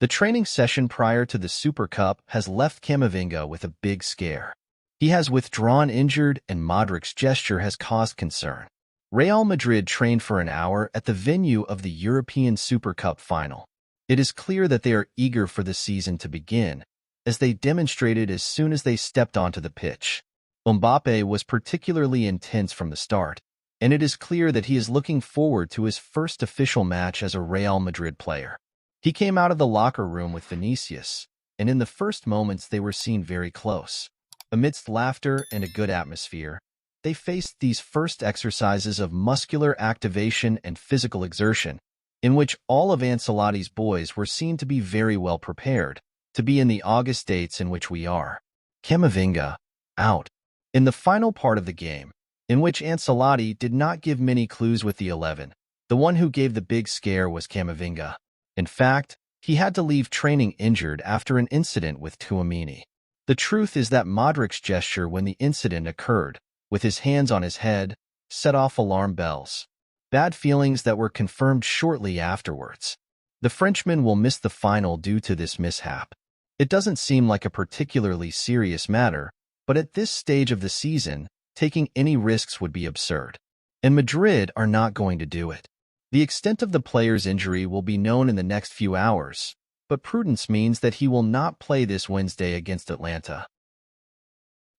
The training session prior to the Super Cup has left Camavinga with a big scare. He has withdrawn injured and Modric's gesture has caused concern. Real Madrid trained for an hour at the venue of the European Super Cup final. It is clear that they are eager for the season to begin, as they demonstrated as soon as they stepped onto the pitch. Mbappé was particularly intense from the start, and it is clear that he is looking forward to his first official match as a Real Madrid player. He came out of the locker room with Vinicius, and in the first moments they were seen very close. Amidst laughter and a good atmosphere, they faced these first exercises of muscular activation and physical exertion, in which all of Ancelotti's boys were seen to be very well prepared to be in the August dates in which we are. Camavinga, out. In the final part of the game, in which Ancelotti did not give many clues with the 11, the one who gave the big scare was Camavinga. In fact, he had to leave training injured after an incident with Tchouaméni. The truth is that Modric's gesture when the incident occurred, with his hands on his head, set off alarm bells. Bad feelings that were confirmed shortly afterwards. The Frenchman will miss the final due to this mishap. It doesn't seem like a particularly serious matter, but at this stage of the season, taking any risks would be absurd. And Madrid are not going to do it. The extent of the player's injury will be known in the next few hours, but prudence means that he will not play this Wednesday against Atlanta.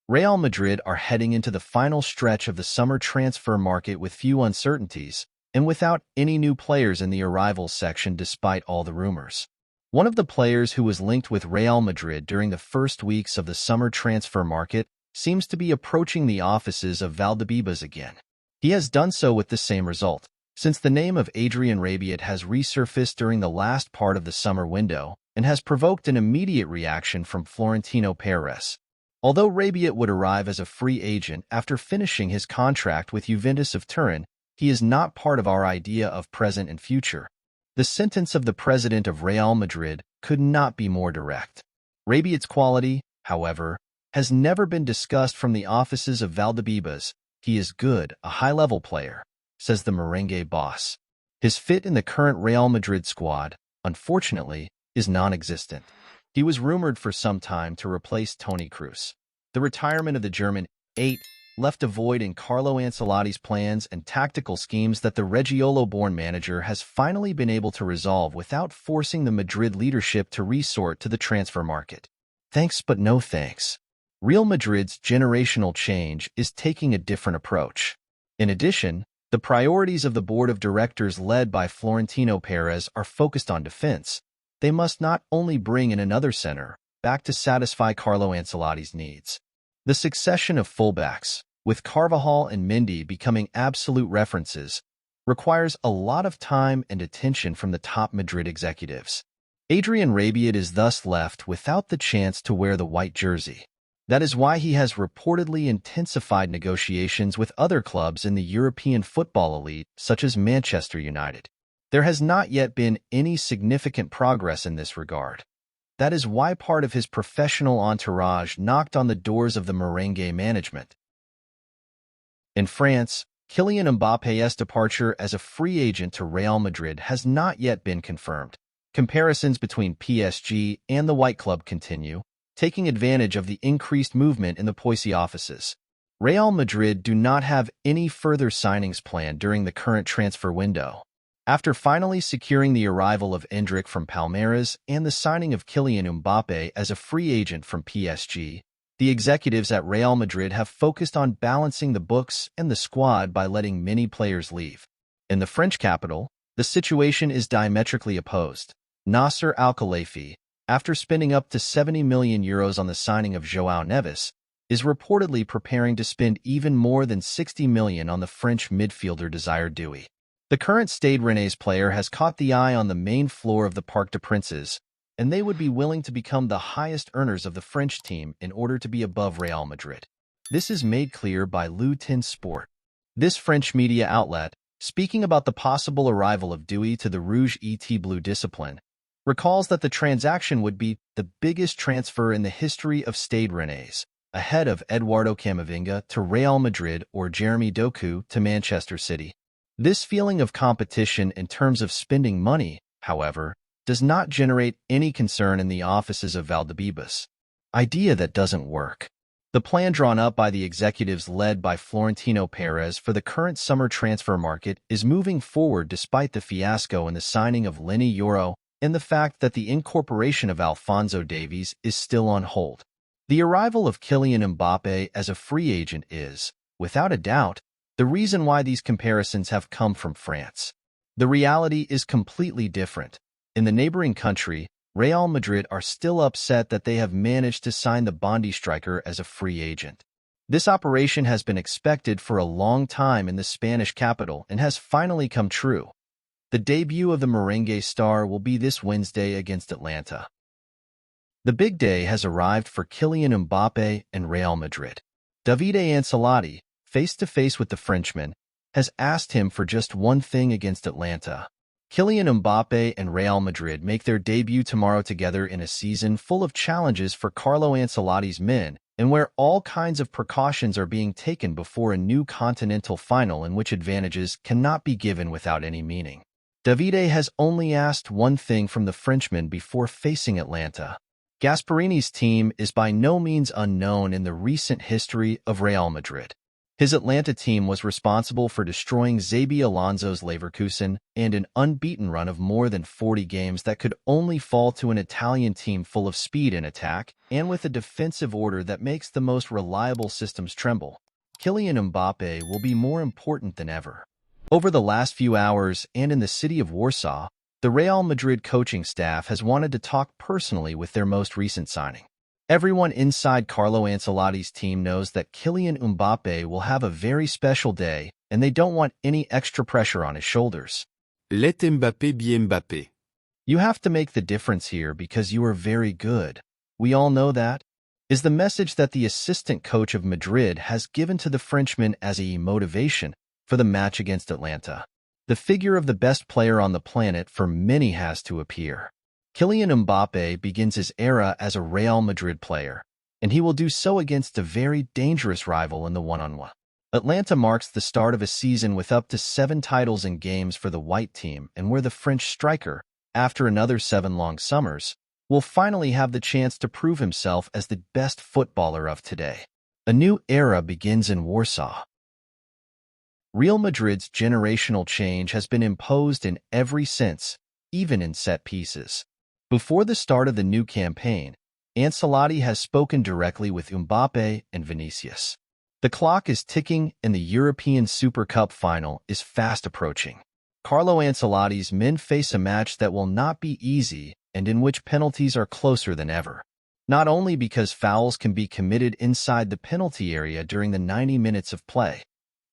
Real Madrid are heading into the final stretch of the summer transfer market with few uncertainties and without any new players in the arrivals section despite all the rumors. One of the players who was linked with Real Madrid during the first weeks of the summer transfer market seems to be approaching the offices of Valdebebas again. He has done so with the same result, since the name of Adrien Rabiot has resurfaced during the last part of the summer window and has provoked an immediate reaction from Florentino Perez. Although Rabiot would arrive as a free agent after finishing his contract with Juventus of Turin, he is not part of our idea of present and future. The sentence of the president of Real Madrid could not be more direct. Rabiot's quality, however, has never been discussed from the offices of Valdebebas. He is good, a high-level player, says the merengue boss. His fit in the current Real Madrid squad, unfortunately, is non-existent. He was rumored for some time to replace Toni Kroos. The retirement of the German 8 left a void in Carlo Ancelotti's plans and tactical schemes that the Reggiolo-born manager has finally been able to resolve without forcing the Madrid leadership to resort to the transfer market. Thanks but no thanks. Real Madrid's generational change is taking a different approach. In addition, the priorities of the board of directors led by Florentino Perez are focused on defense. They must not only bring in another center back to satisfy Carlo Ancelotti's needs. The succession of fullbacks, with Carvajal and Mendy becoming absolute references, requires a lot of time and attention from the top Madrid executives. Adrien Rabiot is thus left without the chance to wear the white jersey. That is why he has reportedly intensified negotiations with other clubs in the European football elite, such as Manchester United. There has not yet been any significant progress in this regard. That is why part of his professional entourage knocked on the doors of the merengue management. In France, Kylian Mbappe's departure as a free agent to Real Madrid has not yet been confirmed. Comparisons between PSG and the White Club continue, taking advantage of the increased movement in the Poissy offices. Real Madrid do not have any further signings planned during the current transfer window. After finally securing the arrival of Endrick from Palmeiras and the signing of Kylian Mbappé as a free agent from PSG, the executives at Real Madrid have focused on balancing the books and the squad by letting many players leave. In the French capital, the situation is diametrically opposed. Nasser Al-Khelaifi, after spending up to €70 million on the signing of João Neves, is reportedly preparing to spend even more than €60 million on the French midfielder Désiré Doué. The current Stade Rennais player has caught the eye on the main floor of the Parc des Princes, and they would be willing to become the highest earners of the French team in order to be above Real Madrid. This is made clear by Le Temps Sport. This French media outlet, speaking about the possible arrival of Doué to the Rouge et Bleu discipline, recalls that the transaction would be the biggest transfer in the history of Stade Rennais, ahead of Eduardo Camavinga to Real Madrid or Jeremy Doku to Manchester City. This feeling of competition in terms of spending money, however, does not generate any concern in the offices of Valdebebas. Idea that doesn't work. The plan drawn up by the executives led by Florentino Perez for the current summer transfer market is moving forward despite the fiasco in the signing of Lenny Yoro and the fact that the incorporation of Alphonso Davies is still on hold. The arrival of Kylian Mbappé as a free agent is, without a doubt, the reason why these comparisons have come from France. The reality is completely different. In the neighboring country, Real Madrid are still upset that they have managed to sign the Bondi striker as a free agent. This operation has been expected for a long time in the Spanish capital and has finally come true. The debut of the merengue star will be this Wednesday against Atlanta. The big day has arrived for Kylian Mbappé and Real Madrid. Davide Ancelotti, face-to-face with the Frenchman, has asked him for just one thing against Atlanta. Kylian Mbappé and Real Madrid make their debut tomorrow together in a season full of challenges for Carlo Ancelotti's men and where all kinds of precautions are being taken before a new continental final in which advantages cannot be given without any meaning. Davide has only asked one thing from the Frenchman before facing Atlanta. Gasperini's team is by no means unknown in the recent history of Real Madrid. His Atlanta team was responsible for destroying Xabi Alonso's Leverkusen and an unbeaten run of more than 40 games that could only fall to an Italian team full of speed and attack, and with a defensive order that makes the most reliable systems tremble. Kylian Mbappé will be more important than ever. Over the last few hours and in the city of Warsaw, the Real Madrid coaching staff has wanted to talk personally with their most recent signing. Everyone inside Carlo Ancelotti's team knows that Kylian Mbappé will have a very special day, and they don't want any extra pressure on his shoulders. Let Mbappé be Mbappé. You have to make the difference here because you are very good. We all know that, is the message that the assistant coach of Madrid has given to the Frenchman as a motivation for the match against Atlanta. The figure of the best player on the planet for many has to appear. Kylian Mbappé begins his era as a Real Madrid player, and he will do so against a very dangerous rival in the one-on-one. Atlanta marks the start of a season with up to 7 titles in games for the white team and where the French striker, after another 7 long summers, will finally have the chance to prove himself as the best footballer of today. A new era begins in Warsaw. Real Madrid's generational change has been imposed in every sense, even in set pieces. Before the start of the new campaign, Ancelotti has spoken directly with Mbappé and Vinicius. The clock is ticking and the European Super Cup final is fast approaching. Carlo Ancelotti's men face a match that will not be easy and in which penalties are closer than ever. Not only because fouls can be committed inside the penalty area during the 90 minutes of play.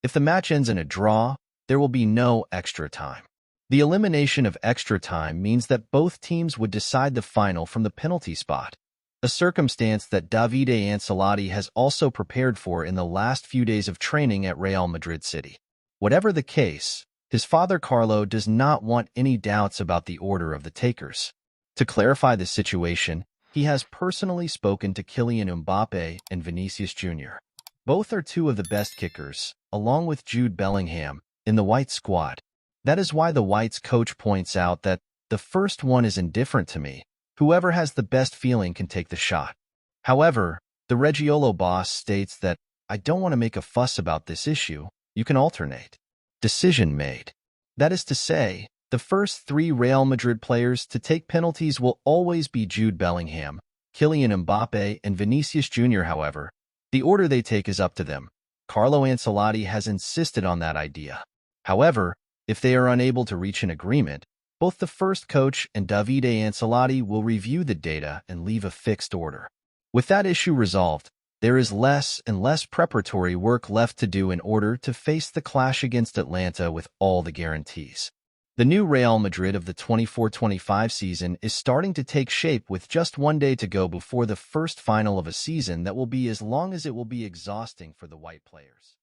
If the match ends in a draw, there will be no extra time. The elimination of extra time means that both teams would decide the final from the penalty spot, a circumstance that Davide Ancelotti has also prepared for in the last few days of training at Real Madrid City. Whatever the case, his father Carlo does not want any doubts about the order of the takers. To clarify the situation, he has personally spoken to Kylian Mbappé and Vinicius Jr. Both are 2 of the best kickers, along with Jude Bellingham, in the White squad. That is why the Whites coach points out that the first one is indifferent to me. Whoever has the best feeling can take the shot. However, the Reggiolo boss states that, I don't want to make a fuss about this issue. You can alternate. Decision made. That is to say, the first 3 Real Madrid players to take penalties will always be Jude Bellingham, Kylian Mbappé, and Vinicius Jr. However, the order they take is up to them. Carlo Ancelotti has insisted on that idea. However, if they are unable to reach an agreement, both the first coach and Davide Ancelotti will review the data and leave a fixed order. With that issue resolved, there is less and less preparatory work left to do in order to face the clash against Atlanta with all the guarantees. The new Real Madrid of the 24-25 season is starting to take shape with just 1 day to go before the first final of a season that will be as long as it will be exhausting for the white players.